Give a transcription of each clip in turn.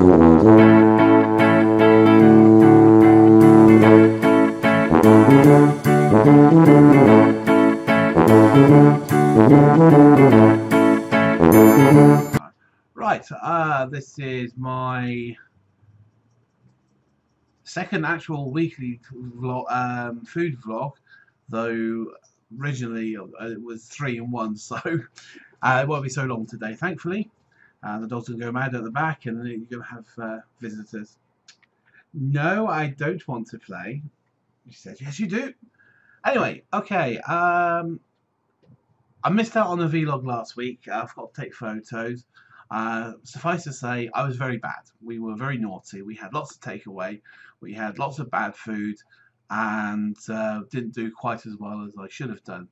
Right, this is my second actual weekly vlog, food vlog, though originally it was 3 in 1, so it won't be so long today, thankfully. The dog's going to go mad at the back, and then you're going to have visitors. No, I don't want to play. She said, yes, you do. Anyway, okay. I missed out on the vlog last week. I forgot to take photos. Suffice to say, I was very bad. We were very naughty. We had lots of takeaway. We had lots of bad food, and didn't do quite as well as I should have done.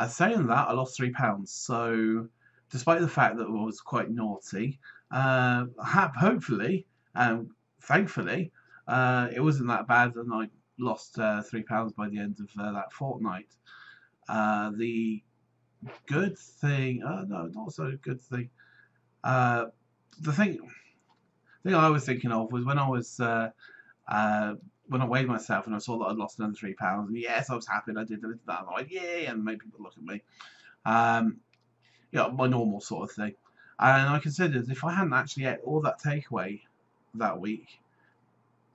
Saying that, I lost £3. So, despite the fact that I was quite naughty, hopefully, thankfully, it wasn't that bad, and I lost £3 by the end of that fortnight. The good thing, no, not so good thing. The thing I was thinking of was when I was when I weighed myself and I saw that I'd lost another £3, and yes, I was happy and I did that. I'm like, yay, and made people look at me. My normal sort of thing. And I considered if I hadn't actually ate all that takeaway that week,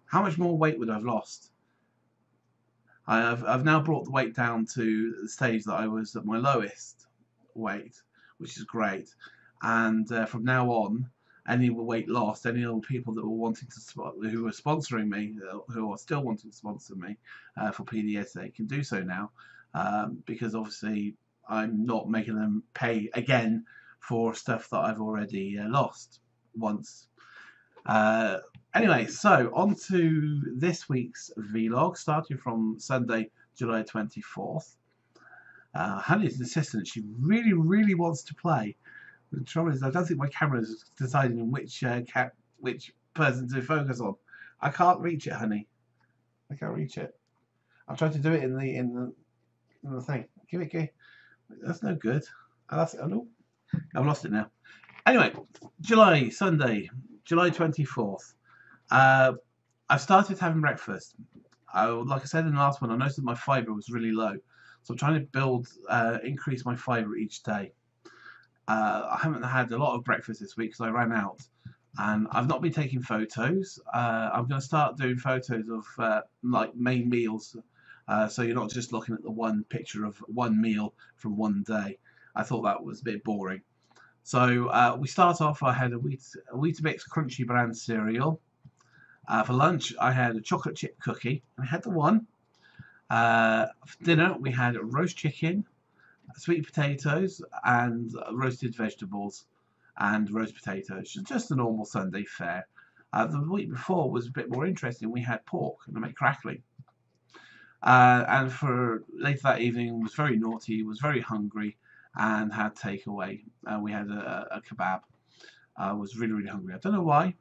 how much more weight would I have lost? I've now brought the weight down to the stage that I was at my lowest weight, which is great. And from now on, any weight lost, any other people that were wanting to who were sponsoring me, who are still wanting to sponsor me for PDSA, can do so now, because obviously I'm not making them pay again for stuff that I've already lost once. Anyway, so on to this week's vlog, starting from Sunday, July 24th. Honey's insistent. She really, really wants to play. The trouble is, I don't think my camera is deciding which person to focus on. I can't reach it, honey. I can't reach it. I'm trying to do it in the thing. Give it. That's no good. Oh no, I've lost it now. Anyway, Sunday, July 24th. I've started having breakfast. Like I said in the last one, I noticed that my fibre was really low, so I'm trying to increase my fibre each day. I haven't had a lot of breakfast this week because I ran out, and I've not been taking photos. I'm going to start doing photos of like main meals, so you're not just looking at the one picture of one meal from one day. I thought that was a bit boring. So we start off. I had a Weetabix Crunchy brand cereal. For lunch, I had a chocolate chip cookie. I had the one. For dinner, we had roast chicken, sweet potatoes, and roasted vegetables and roast potatoes. Just a normal Sunday fare. The week before was a bit more interesting. We had pork and I made crackling. And for later that evening, was very naughty, was very hungry, and had takeaway. We had a kebab. I was really, really hungry. I don't know why.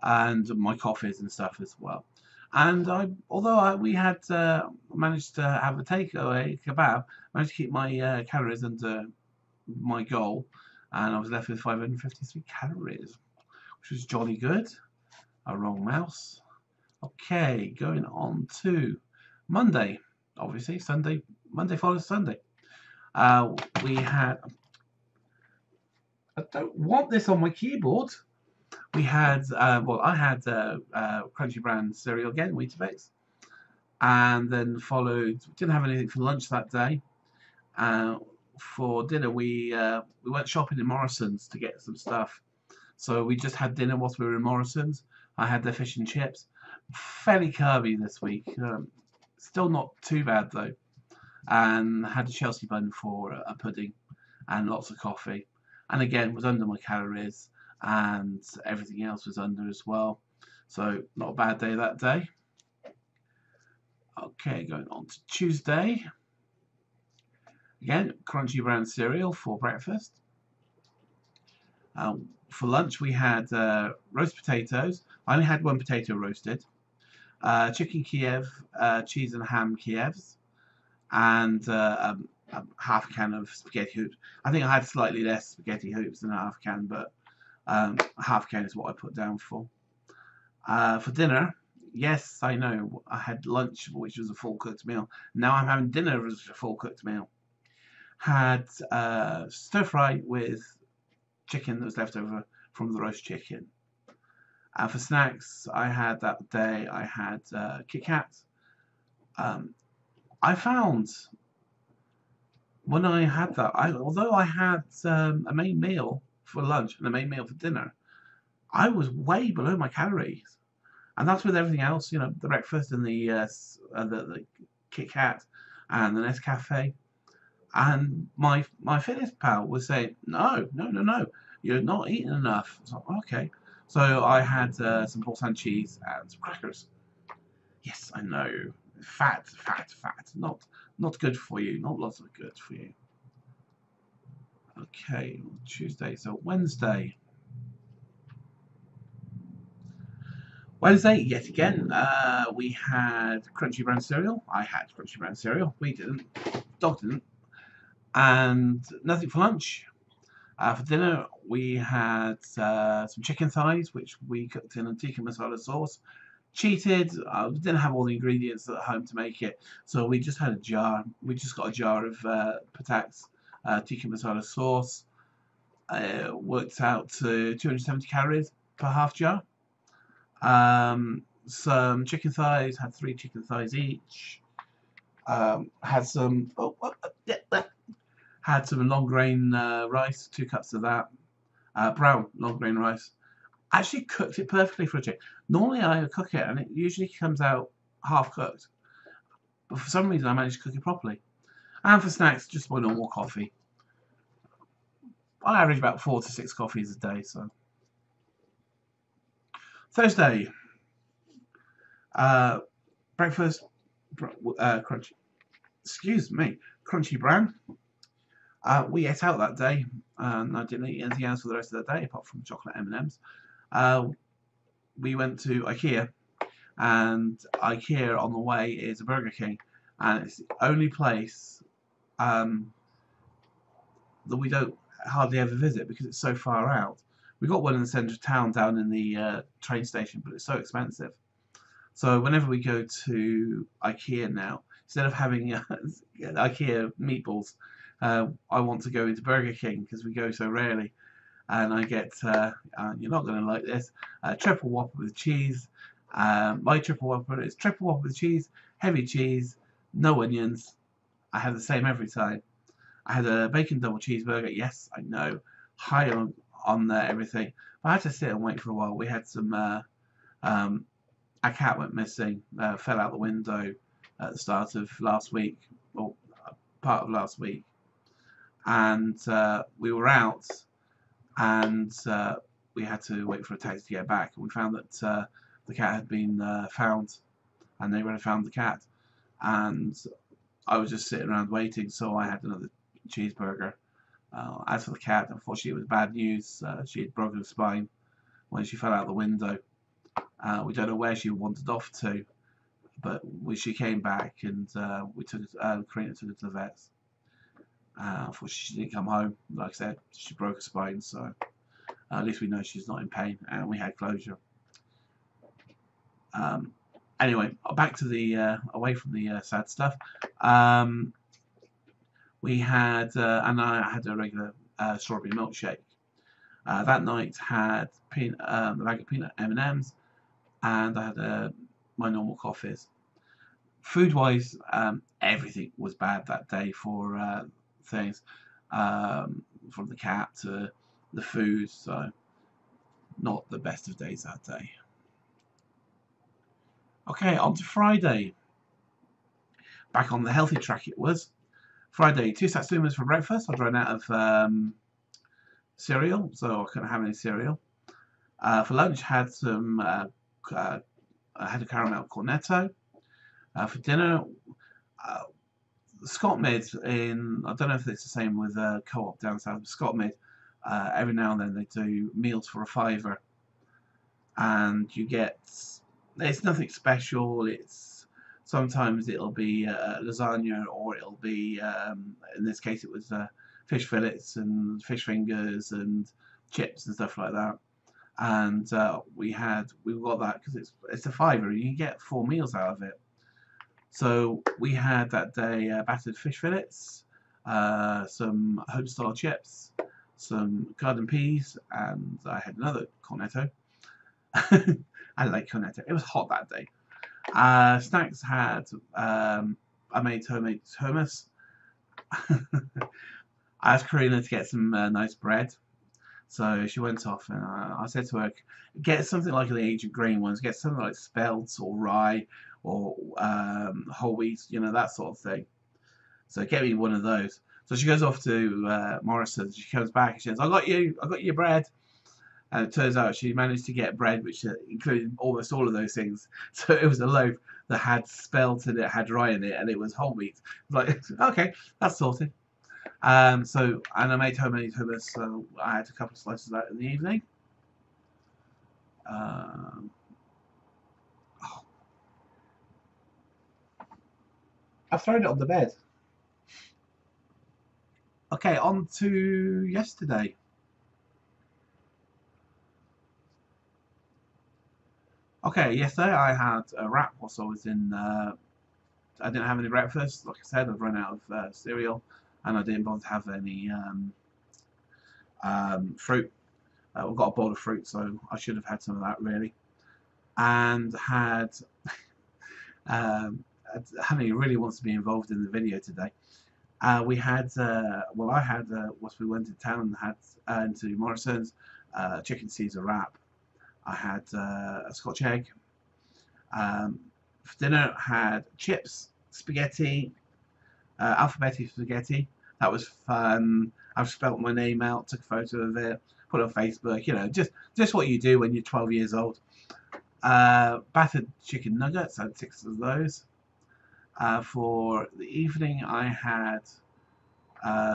And my coffees and stuff as well. And although we had managed to have a takeaway kebab, managed to keep my calories under my goal, and I was left with 553 calories, which was jolly good. A wrong mouse. Okay, going on to Monday. Obviously, Monday follows Sunday. We had. I don't want this on my keyboard. We had, I had Crunchy brand cereal again, Weetabix, and then didn't have anything for lunch that day. For dinner, we went shopping in Morrison's to get some stuff. So we just had dinner whilst we were in Morrison's. I had their fish and chips. Fairly curvy this week. Still not too bad though. And had a Chelsea bun for a pudding and lots of coffee. And again, was under my calories. And everything else was under as well. So not a bad day that day. Okay, going on to Tuesday. Again, Crunchy brand cereal for breakfast. For lunch we had roast potatoes. I only had one potato roasted. Chicken Kiev, cheese and ham Kievs. And half a can of spaghetti hoops. I think I had slightly less spaghetti hoops than a half a can, but Half can is what I put down for. For dinner, yes, I know, I had lunch, which was a full cooked meal. Now I'm having dinner as a full cooked meal. Had stir fry with chicken that was left over from the roast chicken. For snacks, I had that day, I had Kit Kat. I found when I had that, although I had a main meal for lunch and a main meal for dinner, I was way below my calories. And that's with everything else, you know, the breakfast and the Kit Kat and the Nescafe. And my fitness pal was saying, no, no, no, no, you're not eating enough. So, okay. So I had some Portland cheese and some crackers. Yes, I know. Fat, fat, fat. Not good for you. Not lots of good for you. Okay, Tuesday. So Wednesday. Wednesday, yet again, we had crunchy brown cereal. I had crunchy brown cereal. We didn't. Dog didn't. And nothing for lunch. For dinner, we had some chicken thighs, which we cooked in a tikka masala sauce. Cheated. We didn't have all the ingredients at home to make it, so we just had a jar. We just got a jar of Patak's tikka masala sauce. Worked out to 270 calories per half jar. Some chicken thighs. Had 3 chicken thighs each. Had some. Had some long grain rice. 2 cups of that. Brown long grain rice. Actually cooked it perfectly for a chick. Normally I cook it and it usually comes out half cooked, but for some reason I managed to cook it properly. And for snacks, just my normal coffee. I average about 4 to 6 coffees a day. So Thursday, breakfast, crunchy. Excuse me, crunchy bran. We ate out that day, and I didn't eat anything else for the rest of the day apart from chocolate M&Ms. We went to IKEA, and IKEA on the way is a Burger King, and it's the only place that we don't hardly ever visit because it's so far out. We got one in the centre of town down in the train station, but it's so expensive. So whenever we go to IKEA now, instead of having IKEA meatballs, I want to go into Burger King because we go so rarely. And I get, you're not going to like this, triple whopper with cheese. My triple whopper is triple whopper with cheese, heavy cheese, no onions. I have the same every time. I had a bacon double cheeseburger. Yes, I know, high on everything. But I had to sit and wait for a while. We had some, our cat went missing, fell out the window at the start of last week, or part of last week. And we were out, and we had to wait for a taxi to get back. And we found that the cat had been found, and they had found the cat. And I was just sitting around waiting, so I had another cheeseburger. As for the cat, unfortunately, it was bad news. She had broken her spine when she fell out the window. We don't know where she wandered off to, but she came back, and we took Karina took her to the vets. Unfortunately, she didn't come home. Like I said, she broke her spine, so at least we know she's not in pain, and we had closure. Anyway, back to the away from the sad stuff. We had, and I had a regular strawberry milkshake. That night had a bag of peanut M&Ms, and I had my normal coffees. Food-wise, everything was bad that day for things, from the cat to the food, so not the best of days that day. Okay, on to Friday. Back on the healthy track it was. Friday, 2 satsumas for breakfast. I'd run out of cereal, so I couldn't have any cereal. For lunch, had some I had a caramel cornetto. For dinner, Scott Mid in, I don't know if it's the same with Co-op down south, Scott Mid, every now and then they do meals for $5, and you get, it's nothing special. It's sometimes it'll be lasagna, or it'll be in this case it was fish fillets and fish fingers and chips and stuff like that. And we got that because it's a fiver. You can get 4 meals out of it. So we had that day battered fish fillets, some home-style chips, some garden peas, and I had another cornetto. I like cornetto. It was hot that day. Snacks had I made homemade hummus. I asked Karina to get some nice bread. So she went off, and I said to her, get something like the ancient grain ones, get something like spelt or rye or whole wheat, you know, that sort of thing. So get me one of those. So she goes off to Morrison's. She comes back and she says, I got your bread. And it turns out she managed to get bread which included almost all of those things. So it was a loaf that had spelt in it, had rye in it, and it was whole wheat. Like, okay, that's sorted. And I made homemade hummus, so I had a couple of slices of that in the evening. Oh. I've thrown it on the bed. Okay, on to yesterday. Okay, yesterday I had a wrap whilst I was in. I didn't have any breakfast. Like I said, I've run out of cereal, and I didn't bother to have any fruit. I've got a bowl of fruit, so I should have had some of that really. And had Honey really wants to be involved in the video today. We had I had once we went to town, had into Morrison's chicken Caesar wrap. I had a Scotch egg. For dinner, had chips, spaghetti, alphabetic spaghetti. That was fun. I've spelt my name out, took a photo of it, put it on Facebook. You know, just what you do when you're 12 years old. Battered chicken nuggets. I had 6 of those. For the evening, I had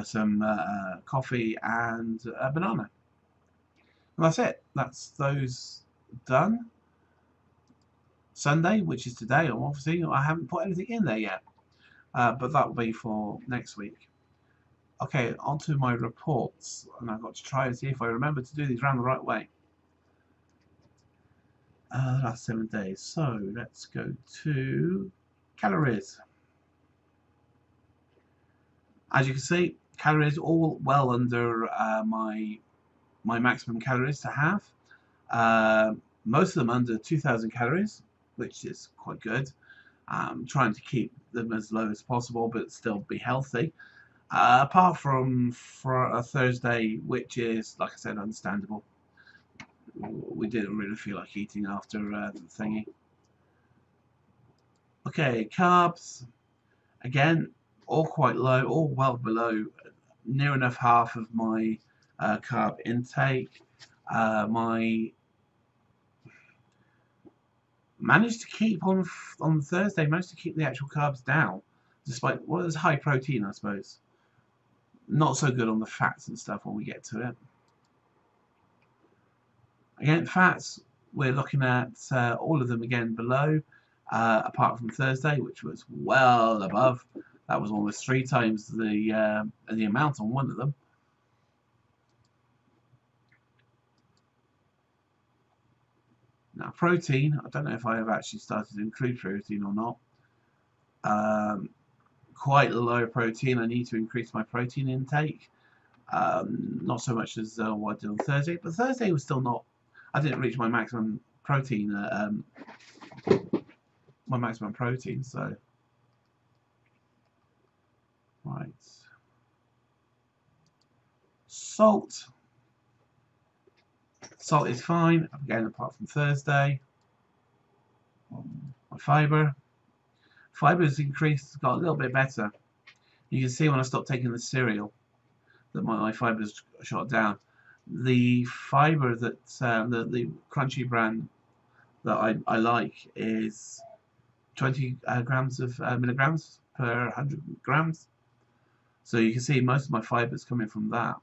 some coffee and a banana. And that's it. That's those done. Sunday, which is today, obviously I haven't put anything in there yet, but that will be for next week. Okay, on to my reports, and I've got to try and see if I remember to do these around the right way. The last 7 days. So let's go to calories. As you can see, calories all well under my maximum calories to have. Most of them under 2,000 calories, which is quite good. Trying to keep them as low as possible, but still be healthy. Apart from for a Thursday, which is, like I said, understandable. We didn't really feel like eating after the thingy. Okay, carbs. Again, all quite low, all well below, near enough half of my carb intake. My managed to keep on Thursday, managed to keep the actual carbs down, despite what is high protein, I suppose. Not so good on the fats and stuff when we get to it. Again, fats, we're looking at all of them again below, apart from Thursday, which was well above. That was almost 3 times the amount on one of them. Now, protein, I don't know if I have actually started to include protein or not. Quite low protein. I need to increase my protein intake. Not so much as what I did on Thursday, but Thursday was still not. I didn't reach my maximum protein. So right. Salt. Salt is fine, again, apart from Thursday. My fibre. Fibre has increased, got a little bit better. You can see when I stopped taking the cereal that my fiber's shot down. The fibre that the crunchy brand that I like is 20 grams of milligrams per 100 grams. So you can see most of my fibre is coming from that.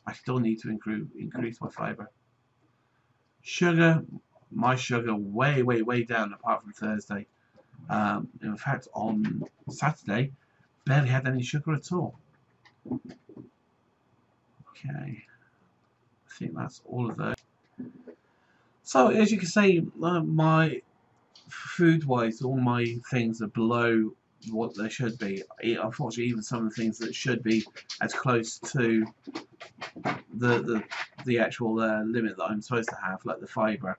I still need to increase my fibre. Sugar, my sugar way down apart from Thursday. In fact, on Saturday, barely had any sugar at all. Okay. think that's all of those. So as you can see, my food-wise, all my things are below what they should be. Unfortunately, even some of the things that should be as close to the actual limit that I'm supposed to have, like the fibre.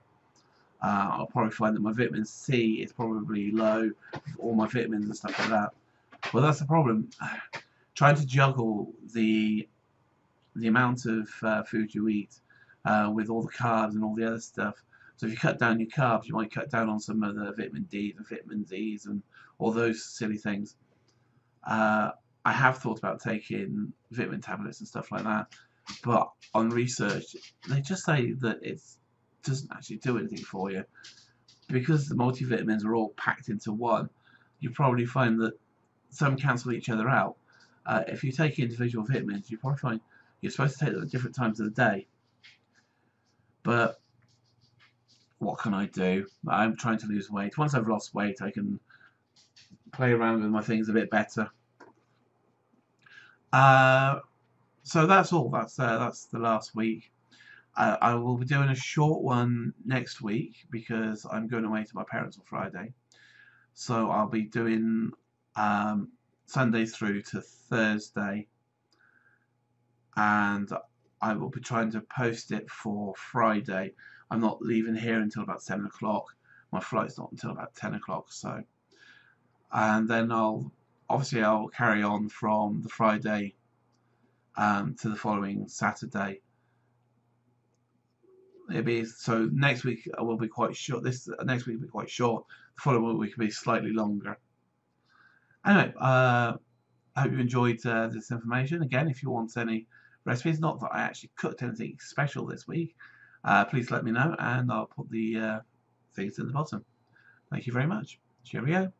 I'll probably find that my vitamin C is probably low, all my vitamins and stuff like that. Well, that's the problem. Trying to juggle the amount of food you eat with all the carbs and all the other stuff. So if you cut down your carbs, you might cut down on some of the vitamin D and vitamin D's and all those silly things. I have thought about taking vitamin tablets and stuff like that, but on research, they just say that it doesn't actually do anything for you. Because the multivitamins are all packed into one, you probably find that some cancel each other out. If you take individual vitamins, you probably find you're supposed to take them at different times of the day. But what can I do? I'm trying to lose weight. Once I've lost weight, I can play around with my things a bit better. So that's all. That's the last week. I will be doing a short one next week because I'm going away to my parents on Friday. So I'll be doing Sunday through to Thursday, and I will be trying to post it for Friday. I'm not leaving here until about 7 o'clock. My flight's not until about 10 o'clock. So, and then I'll carry on from the Friday to the following Saturday. So next week will be quite short. Next week will be quite short. The following week will be slightly longer. Anyway, I hope you enjoyed this information. Again, if you want any recipes, not that I actually cooked anything special this week, please let me know, and I'll put the things at the bottom. Thank you very much. Cheerio.